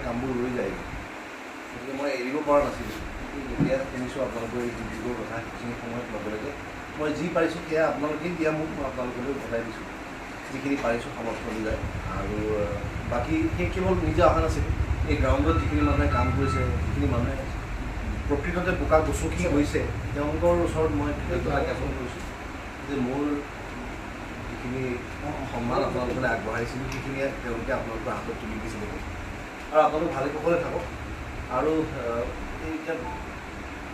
কামবোৰ ৰৈ যায়, গতিকে মই এৰিব পৰা নাছিলোঁ। যেতিয়া শুনিছোঁ আপোনালোকৰ এই ডিব্ৰুগড়ৰ কথা, সেইখিনি সময়ত লগে লগে মই যি পাৰিছোঁ সেয়া আপোনালোকেই দিয়া মোক মই আপোনালোকলৈ ঘটাই দিছোঁ, যিখিনি পাৰিছোঁ সামৰ্থ্য অনুযায়ী। আৰু বাকী সেই কেৱল নিজে অহা নাছিল, এই গ্ৰাউণ্ডত যিখিনি মানুহে কাম কৰিছে, যিখিনি মানুহে প্ৰকৃততে বোকা গছকি হৈছে, তেওঁলোকৰ ওচৰত মই কৃতজ্ঞতা জ্ঞাপন কৰিছোঁ যে মোৰ যিখিনি সন্মান আপোনালোকলৈ আগবঢ়াইছিলোঁ সেইখিনিয়ে তেওঁলোকে আপোনালোকৰ হাতত তুলি দিছিলে। আৰু আপোনালোক ভালে কুশলে থাকক। আৰু এই এতিয়া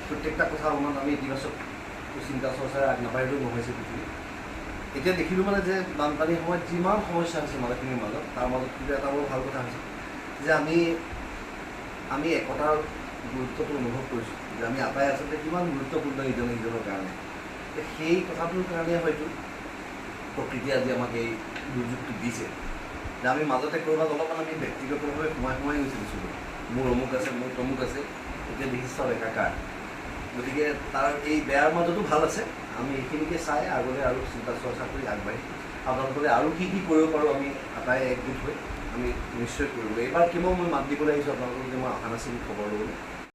প্ৰত্যেকটা কথা অলপমান আমি ইতিবাচক চিন্তা চৰ্চাৰে আগ নাবাঢ়িলেও নহৈছে পৃথিৱী। এতিয়া দেখিলোঁ মানে যে বানপানীৰ সময়ত যিমান সমস্যা হৈছে মানুহখিনিৰ মাজত, তাৰ মাজত কিন্তু এটা বৰ ভাল কথা হৈছে যে আমি একতাৰ গুৰুত্বটো অনুভৱ কৰিছোঁ, যে আমি আটাই আচলতে কিমান গুৰুত্বপূৰ্ণ ইজনে সিজনৰ কাৰণে। সেই কথাটোৰ কাৰণে হয়তো প্ৰকৃতিয়ে আজি আমাক এই দুৰ্যোগটো দিছে, যে আমি মাজতে ক'ৰবাত অলপমান আমি ব্যক্তিগতভাৱে সোমাই গৈছিলোঁ। মোৰ অমুক আছে, মোৰ তমুক আছে, এতিয়া দেখিছোঁ চব একাকাৰ। গতিকে তাৰ এই বেয়াৰ মাজতো ভাল আছে। আমি এইখিনিকে চাই আগলৈ আৰু চিন্তা চৰ্চা কৰি আগবাঢ়ি আপোনালোকলৈ আৰু কি কৰিব পাৰোঁ আমি আটাই একগোট হৈ আমি নিশ্চয় কৰিব। এইবাৰ কেৱল মই মাত দিবলৈ আহিছোঁ আপোনালোকক যে মই অহা নাছিলোঁ খবৰ ল'বলৈ।